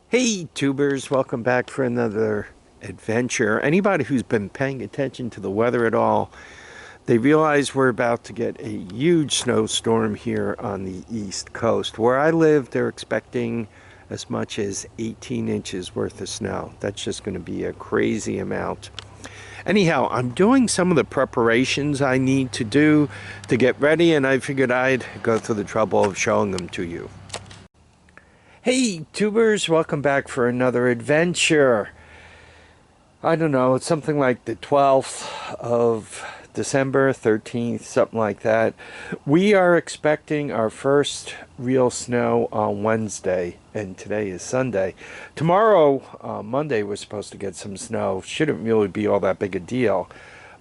Hey tubers, welcome back for another adventure. Anybody who's been paying attention to the weather at all, they realize we're about to get a huge snowstorm here on the East Coast. Where I live, they're expecting as much as 18 inches worth of snow. That's just going to be a crazy amount. Anyhow, I'm doing some of the preparations I need to do to get ready, and I figured I'd go through the trouble of showing them to you. Hey tubers, welcome back for another adventure. I don't know, it's something like the 12th of December, 13th, something like that. We are expecting our first real snow on Wednesday, and today is Sunday. Tomorrow, Monday, we're supposed to get some snow. Shouldn't really be all that big a deal.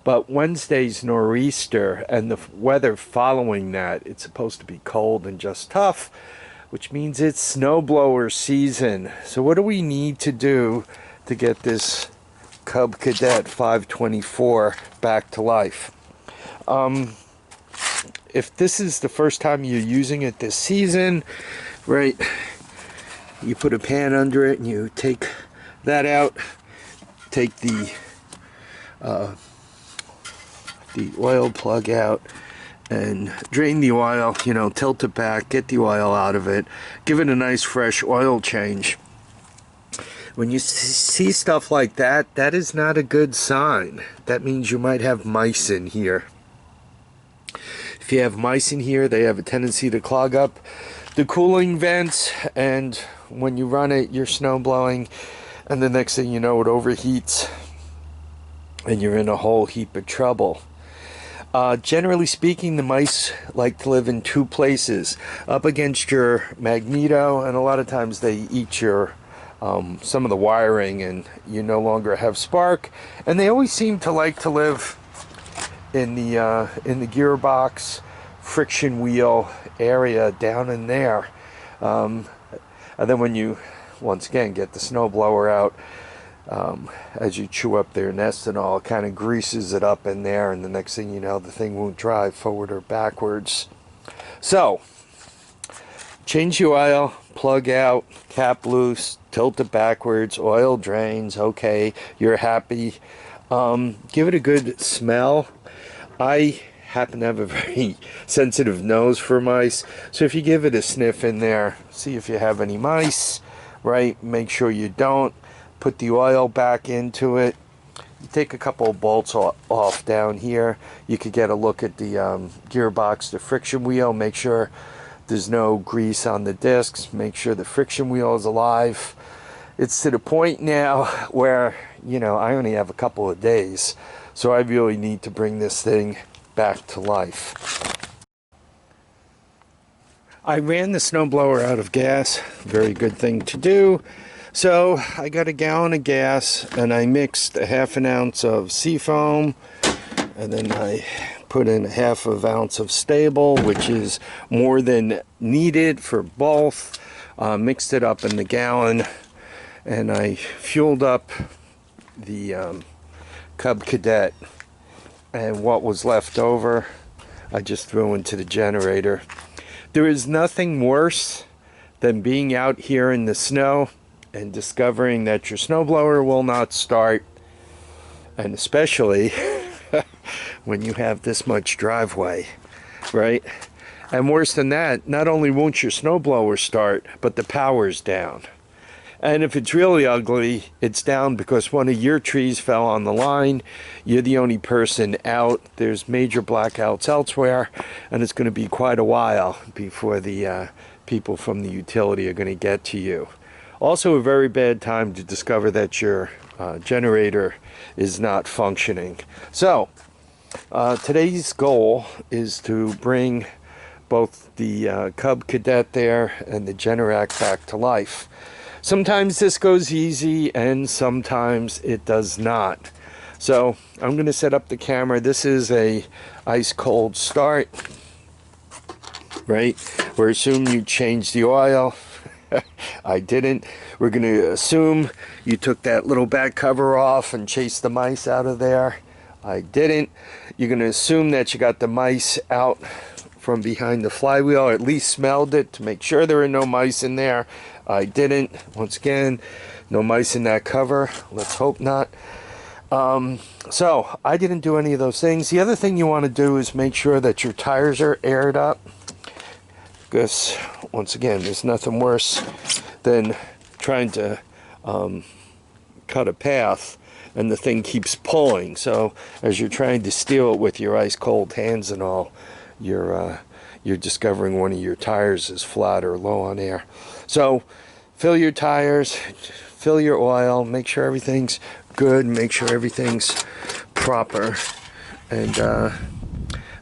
But Wednesday's nor'easter, and the weather following that, it's supposed to be cold and just tough, which means it's snowblower season. So what do we need to do to get this Cub Cadet 524 back to life? If this is the first time you're using it this season, right, you put a pan under it and you take that out, take the oil plug out, and drain the oil, tilt it back, get the oil out of it, give it a nice fresh oil change. When you see stuff like that, that is not a good sign. That means you might have mice in here. If you have mice in here, they have a tendency to clog up the cooling vents, and when you run it, you're snow blowing, and the next thing you know, it overheats, and you're in a whole heap of trouble. Generally speaking, the mice like to live in two places: up against your magneto, and a lot of times they eat your some of the wiring, and you no longer have spark. And they always seem to like to live in the gearbox friction wheel area down in there. And then when you once again get the snowblower out, as you chew up their nest and all, it kind of greases it up in there, and the next thing you know, the thing won't drive forward or backwards. So change the oil, plug out, cap loose, tilt it backwards, oil drains, okay, you're happy. Give it a good smell. I happen to have a very sensitive nose for mice, so if you give it a sniff in there, see if you have any mice, right? Make sure you don't. Put the oil back into it. You take a couple of bolts off down here. You could get a look at the gearbox, the friction wheel. Make sure there's no grease on the discs. Make sure the friction wheel is alive. It's to the point now where, I only have a couple of days, so I really need to bring this thing back to life. I ran the snowblower out of gas. Very good thing to do. So I got a gallon of gas, and I mixed a half an ounce of seafoam, and then I put in a half of ounce of stable, which is more than needed for both. Mixed it up in the gallon, and I fueled up the Cub Cadet, and what was left over I just threw into the generator. There is nothing worse than being out here in the snow and discovering that your snowblower will not start, and especially when you have this much driveway, right? And worse than that, not only won't your snowblower start, but the power's down. And if it's really ugly, it's down because one of your trees fell on the line. You're the only person out. There's major blackouts elsewhere, and it's going to be quite a while before the people from the utility are going to get to you. Also a very bad time to discover that your generator is not functioning. So today's goal is to bring both the Cub Cadet there and the Generac back to life. Sometimes this goes easy and sometimes it does not. So I'm going to set up the camera. This is a ice cold start, right? We're assuming you changed the oil. I didn't. We're going to assume you took that little back cover off and chased the mice out of there. I didn't. You're going to assume that you got the mice out from behind the flywheel, or at least smelled it to make sure there are no mice in there. I didn't. Once again, no mice in that cover. Let's hope not. So I didn't do any of those things. The other thing you want to do is make sure that your tires are aired up, because once again, there's nothing worse than trying to cut a path and the thing keeps pulling. So as you're trying to steal it with your ice cold hands and all, you're discovering one of your tires is flat or low on air. So fill your tires, fill your oil, make sure everything's good, make sure everything's proper, and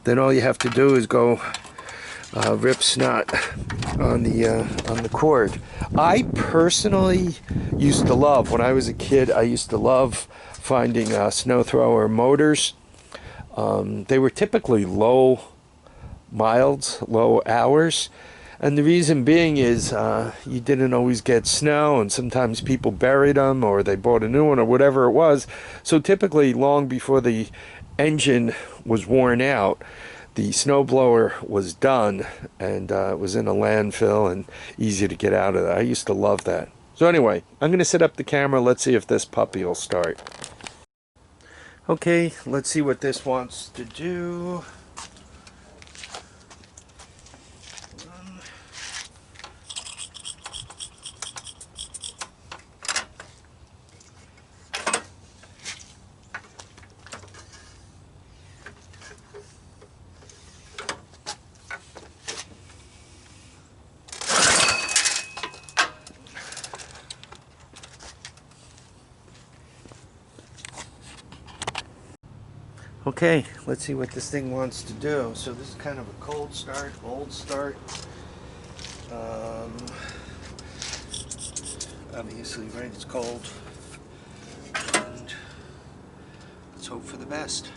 then all you have to do is go rip snot on the cord. I personally used to love, when I was a kid, I used to love finding snow thrower motors. They were typically low milds, low hours, and the reason being is you didn't always get snow, and sometimes people buried them or they bought a new one or whatever it was. So typically long before the engine was worn out, the snowblower was done, and it was in a landfill and easy to get out of that. I used to love that. So anyway, I'm going to set up the camera. Let's see if this puppy will start. Okay, let's see what this wants to do. Okay, let's see what this thing wants to do. So this is kind of a cold start, old start. Obviously, right, it's cold. And let's hope for the best.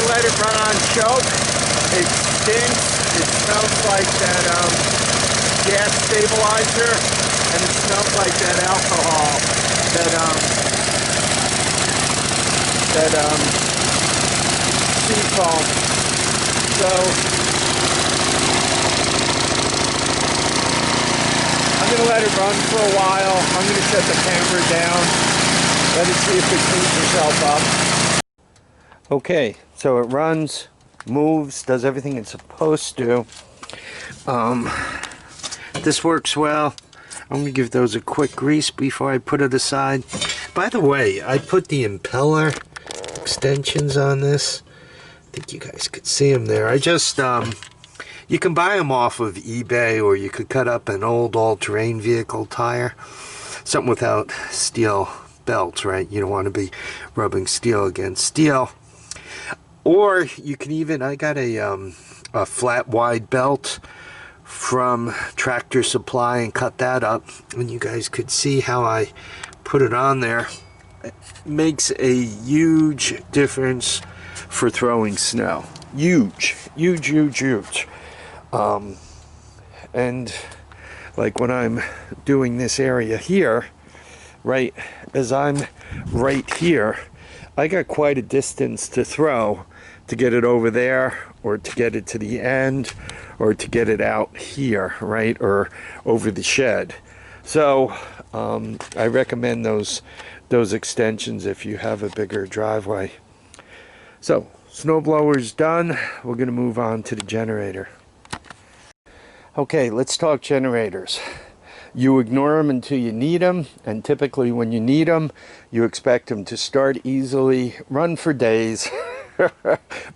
Let it run on choke. It stinks. It smells like that gas stabilizer, and it smells like that alcohol, that sea foam. So I'm gonna let it run for a while. I'm gonna set the camera down, let it see if it cleans itself up. Okay, so it runs, moves, does everything it's supposed to. This works well. I'm going to give those a quick grease before I put it aside. By the way, I put the impeller extensions on this. I think you guys could see them there. I just, you can buy them off of eBay, or you could cut up an old all-terrain vehicle tire. Something without steel belts, right? You don't want to be rubbing steel against steel. Or you can even, I got a flat wide belt from Tractor Supply and cut that up, and you guys could see how I put it on there. It makes a huge difference for throwing snow. Huge, huge, huge, huge. And like when I'm doing this area here, right, as I'm right here, I got quite a distance to throw to get it over there, or to get it to the end, or to get it out here, right, or over the shed. So I recommend those extensions if you have a bigger driveway. So snowblower's done. We're going to move on to the generator. Okay, let's talk generators. You ignore them until you need them, and typically when you need them, you expect them to start easily, run for days,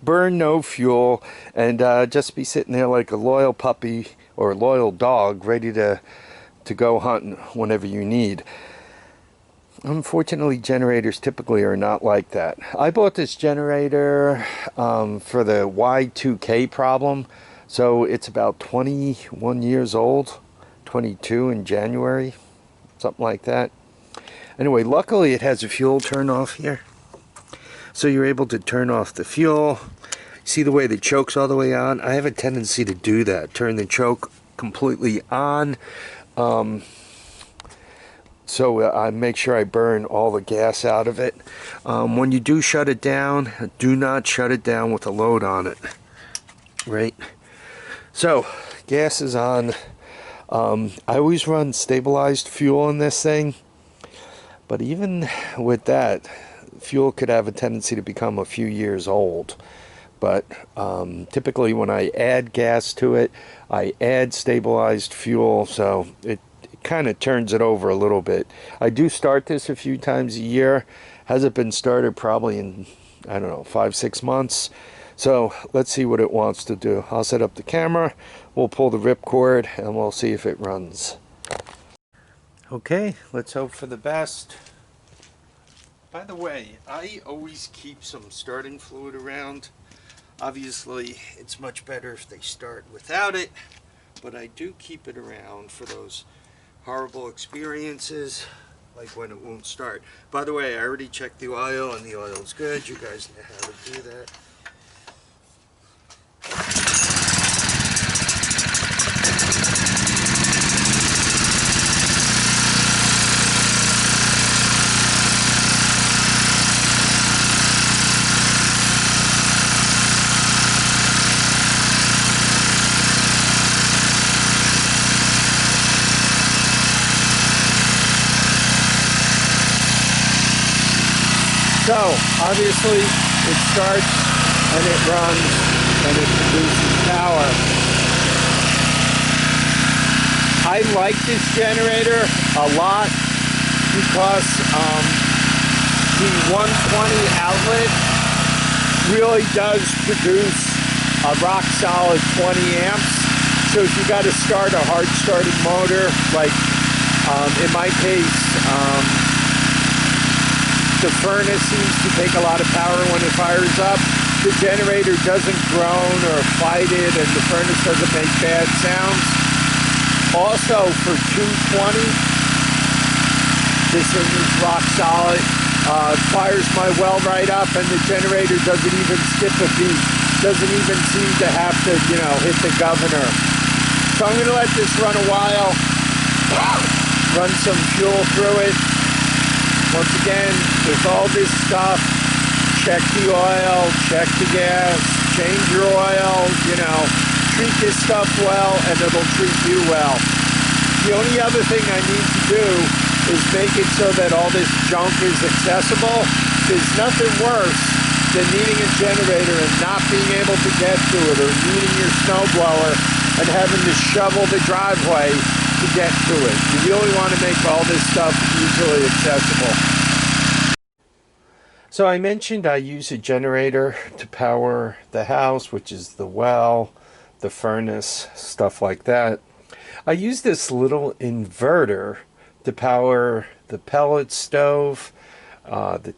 burn no fuel, and just be sitting there like a loyal puppy or a loyal dog, ready to go hunting whenever you need. Unfortunately, generators typically are not like that. I bought this generator for the Y2K problem, so it's about 21 years old, 22 in January, something like that. Anyway, luckily it has a fuel turn off here, so you're able to turn off the fuel. See the way the choke's all the way on? I have a tendency to do that, turn the choke completely on. So I make sure I burn all the gas out of it. When you do shut it down, do not shut it down with a load on it. Right? So, gas is on. I always run stabilized fuel in this thing. But even with that, fuel could have a tendency to become a few years old. But typically when I add gas to it, I add stabilized fuel, so it kind of turns it over a little bit. I do start this a few times a year. Hasn't been started probably in, I don't know, 5-6 months. So let's see what it wants to do. I'll set up the camera, we'll pull the ripcord, and we'll see if it runs. Okay, let's hope for the best. By the way, I always keep some starting fluid around. Obviously, it's much better if they start without it, but I do keep it around for those horrible experiences, like when it won't start. By the way, I already checked the oil, and the oil's good. You guys know how to do that. So, obviously, it starts and it runs and it produces power. I like this generator a lot because the 120 outlet really does produce a rock solid 20 amps. So if you got to start a hard starting motor, like in my case, the furnace seems to take a lot of power when it fires up. The generator doesn't groan or fight it, and the furnace doesn't make bad sounds. Also, for 220, this thing is rock solid. Fires my well right up, and the generator doesn't even skip a beat. Doesn't even seem to have to, you know, hit the governor. So I'm going to let this run a while. Run some fuel through it. Once again, with all this stuff, check the oil, check the gas, change your oil, you know, treat this stuff well, and it'll treat you well. The only other thing I need to do is make it so that all this junk is accessible. There's nothing worse than needing a generator and not being able to get to it, or needing your snowblower and having to shovel the driveway to get to it. You really want to make all this stuff easily accessible. So I mentioned I use a generator to power the house, which is the well, the furnace, stuff like that. I use this little inverter to power the pellet stove, the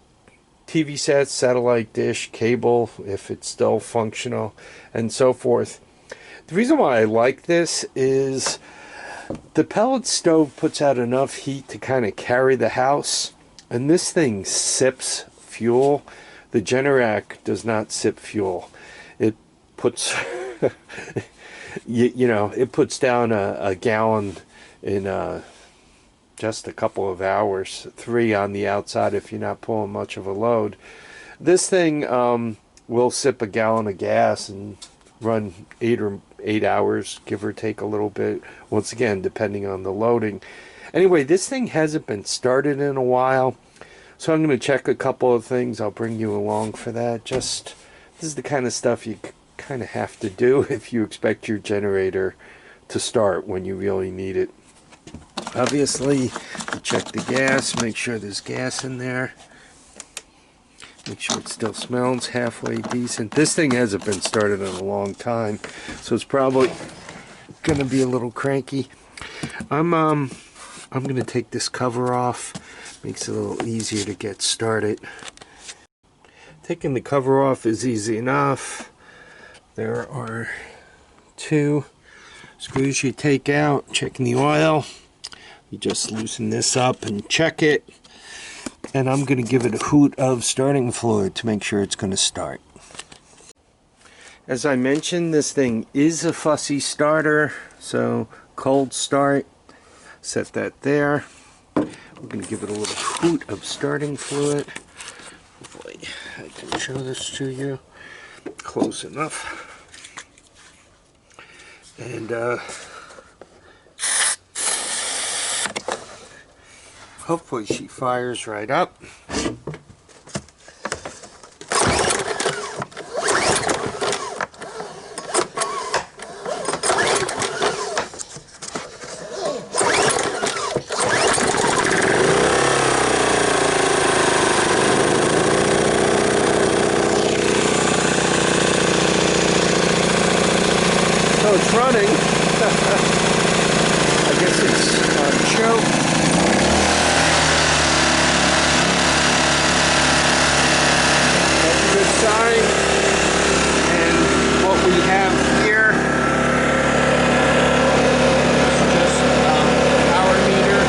TV set, satellite dish, cable, if it's still functional, and so forth. The reason why I like this is the pellet stove puts out enough heat to kind of carry the house, and this thing sips fuel. The Generac does not sip fuel. It puts you know, it puts down a gallon in just a couple of hours, 3 on the outside if you're not pulling much of a load. This thing will sip a gallon of gas and run 8 hours, give or take a little bit, once again depending on the loading. Anyway, this thing hasn't been started in a while, so I'm going to check a couple of things. I'll bring you along for that. Just, this is the kind of stuff you kind of have to do if you expect your generator to start when you really need it. Obviously, you check the gas, make sure there's gas in there. Make sure it still smells halfway decent. This thing hasn't been started in a long time, so it's probably gonna be a little cranky. I'm gonna take this cover off. Makes it a little easier to get started. Taking the cover off is easy enough. There are 2 screws you take out. Checking the oil. You just loosen this up and check it. And I'm going to give it a hoot of starting fluid to make sure it's going to start. As I mentioned, this thing is a fussy starter, so cold start. Set that there. We're going to give it a little hoot of starting fluid. Hopefully I can show this to you close enough. And hopefully she fires right up. So it's running. I guess it's on choke. Sign. And what we have here is just a power meter.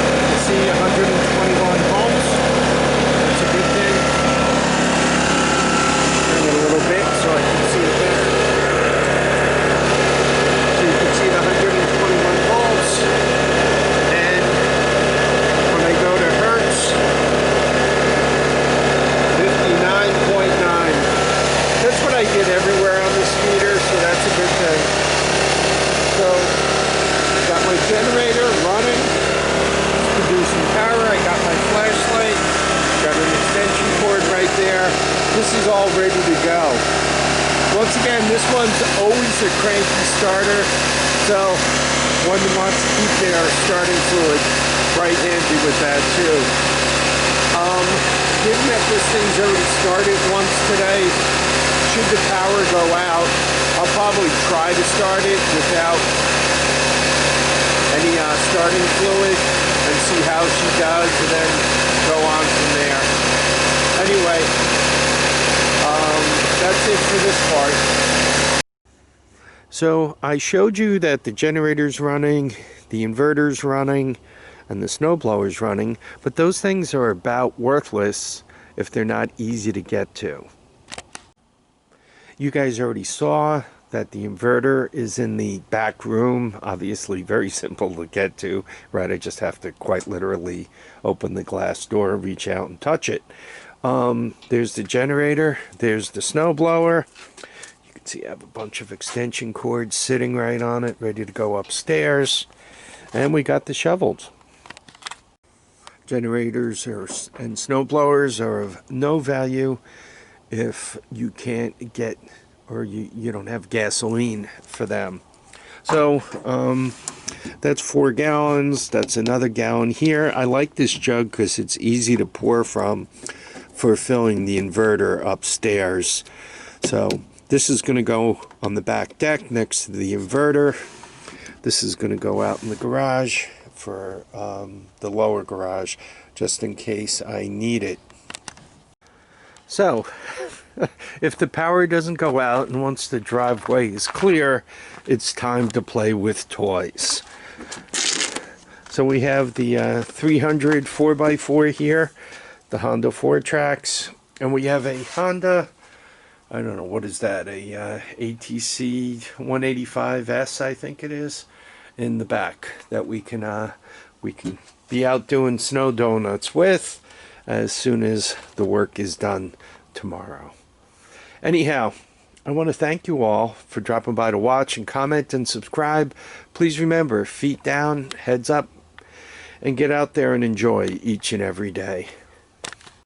You can see 121 volts. That's a good thing. Turn it a little bit so I can see it better. So you can see the 121 volts. And when I go to hertz, 59.9. That's what I get everywhere on this meter, so that's a good thing. So, got my generator running. It's producing power. I got my flashlight. Got an extension cord right there. This is all ready to go. Once again, this one's always a cranky starter, so one wants to keep their starting fluid right handy with that too. Given that this thing's already started once today, should the power go out, I'll probably try to start it without any starting fluid and see how she does, and then go on from there. Anyway, that's it for this part. So I showed you that the generator's running, the inverter's running, and the snowblower's running, but those things are about worthless if they're not easy to get to. You guys already saw that the inverter is in the back room. Obviously very simple to get to, right? I just have to quite literally open the glass door, reach out and touch it. There's the generator, there's the snowblower. You can see I have a bunch of extension cords sitting right on it, ready to go upstairs. And we got the shovels. Generators and snowblowers are of no value if you can't get, or you don't have gasoline for them. So that's 4 gallons. That's another gallon here. I like this jug because it's easy to pour from for filling the inverter upstairs. So this is going to go on the back deck next to the inverter. This is going to go out in the garage for the lower garage, just in case I need it. So, if the power doesn't go out and once the driveway is clear, it's time to play with toys. So we have the 300 4x4 here, the Honda 4-Tracks, and we have a Honda, I don't know, what is that, a ATC 185S, I think it is, in the back that we can be out doing snow donuts with as soon as the work is done tomorrow. Anyhow, I want to thank you all for dropping by to watch and comment and subscribe. Please remember, feet down, heads up, and get out there and enjoy each and every day.